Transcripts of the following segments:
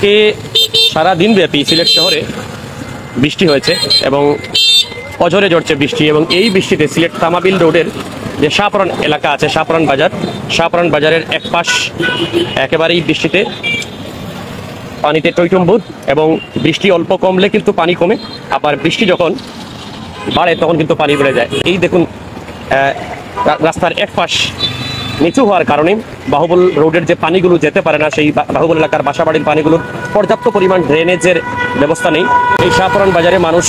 আজকে সারা দিন ব্যাপী সিলেট শহরে বৃষ্টি হয়েছে এবং অঝরে ঝরছে বৃষ্টি, এবং এই বৃষ্টিতে সিলেট তামাবিল রোডের যে শাহপুরান এলাকা আছে, শাহপুরান বাজারের এক পাশ একেবারেই বৃষ্টিতে পানিতে টইটুম্বুর, এবং বৃষ্টি অল্প কমলে কিন্তু পানি কমে, আবার বৃষ্টি যখন বাড়ে তখন কিন্তু পানি বেড়ে যায়। এই দেখুন রাস্তার এক পাশ নিচু হওয়ার কারণে বাহুবল রোডের যে পানিগুলো যেতে পারে না, সেই বাহুবল এলাকার বাসাবাড়ির পানিগুলোর পর্যাপ্ত পরিমাণ ড্রেনেজের ব্যবস্থা নেই। এই শাহপুরান বাজারে মানুষ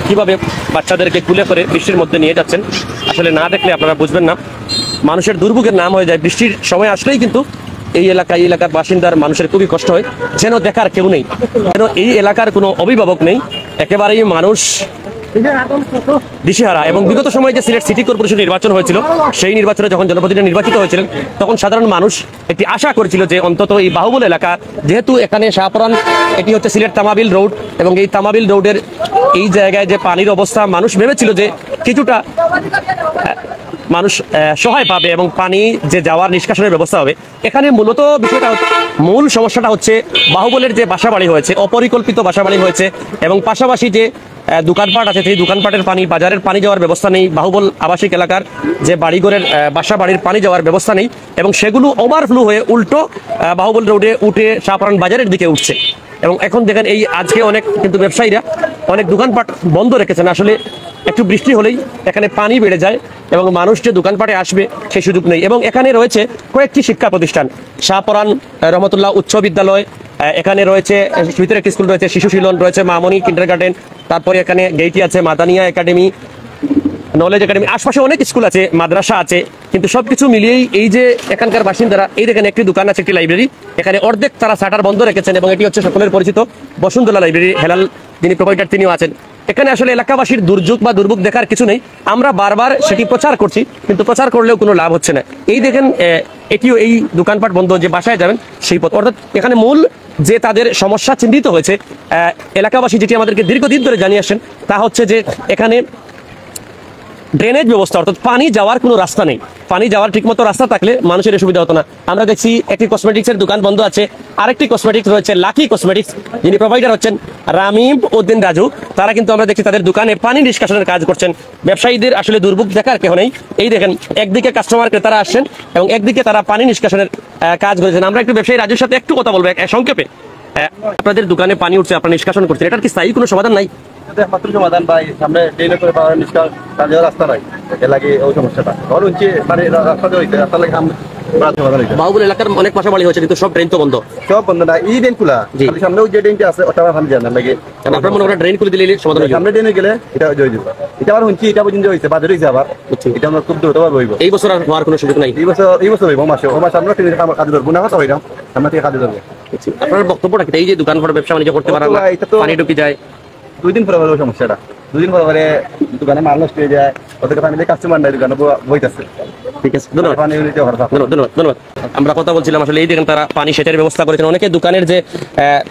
কিভাবে বাচ্চাদেরকে কুলে করে বৃষ্টির মধ্যে নিয়ে যাচ্ছেন, আসলে না দেখলে আপনারা বুঝবেন না। মানুষের দুর্ভোগের নাম হয়ে যায়। বৃষ্টির সময় আসলেই কিন্তু এই এলাকার বাসিন্দার মানুষের খুবই কষ্ট হয়, যেন দেখার কেউ নেই, যেন এই এলাকার কোনো অভিভাবক নেই, একেবারেই মানুষ দিশেহারা। এবং বিগত সময়ে যে সিলেট সিটি কর্পোরেশন নির্বাচন হয়েছিল, সেই নির্বাচনে যখন জনপ্রতিনিধি নির্বাচিত হয়েছিলেন, তখন সাধারণ মানুষ একটি আশা করেছিল যে অন্তত এই বাহুবল এলাকা, যেহেতু এখানে শাহপুরান, এটি হচ্ছে সিলেট তামাবিল রোড, এবং এই তামাবিল রোডের এই জায়গায় যে পানির অবস্থা, মানুষ ভেবেছিল যে কিছুটা মানুষ সহায় পাবে এবং পানি যে যাওয়ার নিষ্কাশনের ব্যবস্থা হবে। এখানে মূলত মূল সমস্যাটা হচ্ছে বাহুবলের যে বাসাবাড়ি হয়েছে, অপরিকল্পিত বাসাবাড়ি হয়েছে, এবং পাশাপাশি যে দোকানপাট আছে, সেই দোকানপাটের পানি, বাজারের পানি যাওয়ার ব্যবস্থা নেই। বাহুবল আবাসিক এলাকার যে বাড়িঘরের বাসা বাড়ির পানি যাওয়ার ব্যবস্থা নেই, এবং সেগুলো ওভারফ্লো হয়ে উল্টো বাহুবল রোডে উঠে শাহপুরান বাজারের দিকে উঠছে। এবং এখন দেখেন এই আজকে অনেক কিন্তু ব্যবসায়ীরা অনেক দোকানপাট বন্ধ রেখেছেন। আসলে একটু বৃষ্টি হলেই এখানে পানি বেড়ে যায় এবং মানুষ যে দোকানপাটে আসবে সেই সুযোগ নেই। এবং এখানে রয়েছে কয়েকটি শিক্ষা প্রতিষ্ঠান, শাহপুরান রহমতুল্লাহ উচ্চ বিদ্যালয়, এখানে রয়েছে ভিতরে একটি স্কুল রয়েছে, শিশু শিলন রয়েছে, মামনি কিন্ডারগার্টেন, তারপরে এখানে গেইটি আছে, মাদানিয়া একাডেমি, নলেজ একাডেমি, আশপাশে অনেক স্কুল আছে, মাদ্রাসা আছে। কিন্তু সবকিছু মিলিয়েই এই যে এখানকার বাসিন্দারা, এই দেখেন একটি দোকান আছে, একটি লাইব্রেরি, এখানে অর্ধেক তারা শাটার বন্ধ রেখেছেন। এবং এটি হচ্ছে সকলের পরিচিত বসুন্ধরা লাইব্রেরি, হেলাল যিনি প্রোপাইটার তিনিও আছেন। এখানে আসলে এলাকাবাসীর দুর্ভোগ দেখার কিছু নেই, আমরা বারবার সেটি প্রচার করছি, কিন্তু প্রচার করলেও কোনো লাভ হচ্ছে না। এই দেখেন এটিও এই দোকানপাট বন্ধ, যে বাসায় যাবেন সেই পথ। অর্থাৎ এখানে মূল যে তাদের সমস্যা চিহ্নিত হয়েছে, এলাকাবাসী যেটি আমাদেরকে দীর্ঘদিন ধরে জানিয়ে আসেন, তা হচ্ছে যে এখানে ড্রেনেজ ব্যবস্থা, অর্থাৎ পানি যাওয়ার কোনো রাস্তা নেই। পানি যাওয়ার ঠিকমতো রাস্তা থাকলে মানুষের সুবিধা হতো না। আমরা দেখছি একটি কসমেটিক্সের দোকান বন্ধ আছে, আরেকটি কসমেটিক্স রয়েছে লাকি কসমেটিক্স, যিনি প্রোভাইডার হচ্ছেন রামিম উদ্দিন রাজু, তারা কিন্তু আমরা দেখছি তাদের দোকানে পানি নিষ্কাশনের কাজ করছেন। ব্যবসায়ীদের আসলে দুর্ভোগ দেখার কেউ নেই। এই দেখেন একদিকে কাস্টমার ক্রেতারা আসছেন এবং একদিকে তারা পানি নিষ্কাশনের কাজ করেছেন। আমরা একটু ব্যবসায়ী রাজুর সাথে একটু কথা বলবো সংক্ষেপে। আপনাদের দোকানে পানি উঠছে, আপনারা নিষ্কাশন করছেন, এটার কি স্থায়ী কোনো সমাধান নাই? একমাত্র সমাধান ভাই, সামনে ট্রেনে করে পাওয়ার নিষ্কার রাস্তা নাই, এ লাগে ওই সমস্যাটা। ধর হচ্ছে মানে রাস্তা হইতে রাস্তা লাগে বাহুবল এলাকার অনেক বাসা বাড়ি হয়েছে, কিন্তু সব ড্রেন তো বন্ধ, সব বন্ধ না। এই ড্রেন খোলা, সামনে ওই যে ড্রেনটা আছে ওটা ভালো জানা লাগে। আপনার মনে করেন ড্রেন খুলে দিলে সমাধান হবে। সামনে ড্রেনে গেলে এটা জয় দিব। এটা আবার হচ্ছে এটা পর্যন্ত হয়েছে, বাজারে হয়েছে আবার। এটা আমরা খুব দ্রুত ভাবে হইব। এই বছর আর হওয়ার কোনো সুযোগ নাই। এই বছর হইব, মাসে আমরা ট্রেনে কাজে ধরবো না, কথা হইলাম আমরা থেকে কাজে ধরবো। আপনার বক্তব্যটা কি? এই যে দোকান ঘর ব্যবসা বাণিজ্য করতে পারেন না, পানি ঢুকে যায়, 2 দিন পরে ওই সমস্যাটা, 2 দিন পরে দোকানে মাল নষ্ট হয়ে যায়, ওদেরকে পানি কাস্টমার নাই, দোকানে বইতেছে। ঠিক আছে, ধন্যবাদ। আমরা কথা বলছিলাম, আসলে এই দেখেন তারা পানি সেচের ব্যবস্থা করেছেন। অনেকে দোকানের যে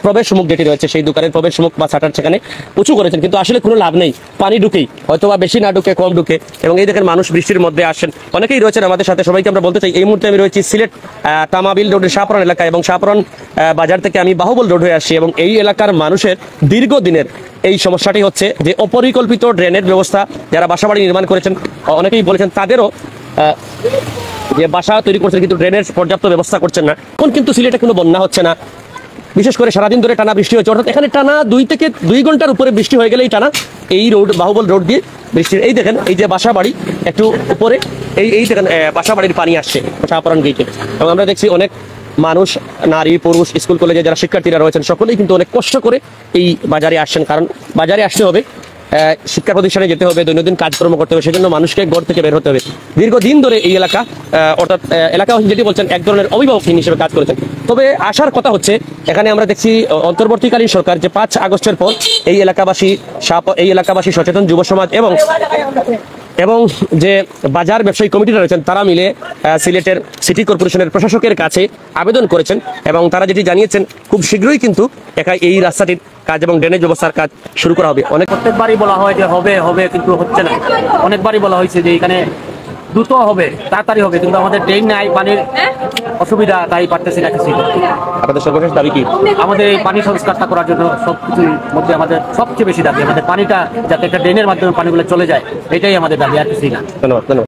প্রবেশ মুখ যেটি রয়েছে, সেই দোকানের প্রবেশ মুখ বা শাটার সেখানে উঁচু করেছেন, কিন্তু আসলে কোনো লাভ নেই। পানি ঢুকেই, হয়তো বা বেশি না ঢুকে, কম ঢুকে। এবং এই দেখেন মানুষ বৃষ্টির মধ্যে আসেন, অনেকেই রয়েছেন আমাদের সাথে। সবাইকে আমরা বলতে চাই, এই মুহূর্তে আমি রয়েছি সিলেট তামাবিল রোডের শাহপুরান এলাকায়, এবং শাহপুরান বাজার থেকে আমি বাহুবল রোড হয়ে আসছি। এবং এই এলাকার মানুষের দীর্ঘদিনের এই সমস্যাটি হচ্ছে যে অপরিকল্পিত ড্রেনের ব্যবস্থা। যারা বাসাবাড়ি নির্মাণ করেছেন, অনেকেই বলেছেন তাদেরও যে বাসা তৈরি করছেন, কিন্তু ড্রেনের পর্যাপ্ত ব্যবস্থা করছেন না। এখন কিন্তু সিলেটে কোনো বন্যা হচ্ছে না, বিশেষ করে সারাদিন ধরে টানা বৃষ্টি হচ্ছে। অর্থাৎ এখানে টানা 2 থেকে 2 ঘন্টার উপরে বৃষ্টি হয়ে গেলেই টানা এই রোড, বাহুবল রোড দিয়ে বৃষ্টির, এই দেখেন এই যে বাসা বাড়ি একটু উপরে, এই দেখেন বাসা বাড়ির পানি আসছে শাহপুরান গেটে। এবং আমরা দেখছি অনেক মানুষ, নারী পুরুষ, স্কুল কলেজে যারা শিক্ষার্থীরা রয়েছেন, সকলেই কিন্তু অনেক কষ্ট করে এই বাজারে আসছেন। কারণ বাজারে আসতে হবে, শিক্ষা প্রতিষ্ঠানে যেতে হবে, দৈনন্দিন কাজকর্ম করতে হবে, সেজন্য মানুষকে ঘর থেকে বের হতে হবে। দীর্ঘদিন ধরে এই এলাকা, অর্থাৎ এলাকাবাসী যেটি বলছেন, এক ধরনের অভিভাবকহীন হিসেবে কাজ করেছেন। তবে আসার কথা হচ্ছে, এখানে আমরা দেখছি অন্তর্বর্তীকালীন সরকার যে 5 আগস্টের পর এই এলাকাবাসী সচেতন যুব সমাজ এবং যে বাজার ব্যবসায়ী কমিটিরা রয়েছেন, তারা মিলে সিলেটের সিটি কর্পোরেশনের প্রশাসকের কাছে আবেদন করেছেন। এবং তারা যেটি জানিয়েছেন, খুব শীঘ্রই কিন্তু এই রাস্তাটির কাজ এবং ড্রেনেজ ব্যবস্থার কাজ শুরু করা হবে। প্রত্যেকবারই বলা হয় যে হবে, কিন্তু হচ্ছে না। অনেকবারই বলা হয়েছে যে এখানে দ্রুত হবে, তাড়াতাড়ি হবে, কিন্তু আমাদের ড্রেন নাই, পানির অসুবিধা, তাই পারতেছি না কিছু। আপনাদের সর্বশেষ দাবি কি? আমাদের এই পানি সংস্কারটা করার জন্য সবকিছুর মধ্যে আমাদের সবচেয়ে বেশি দাবি আমাদের পানিটা যাতে একটা ড্রেনের মাধ্যমে পানিগুলো চলে যায়, এটাই আমাদের দাবি, আর কিছুই না। ধন্যবাদ।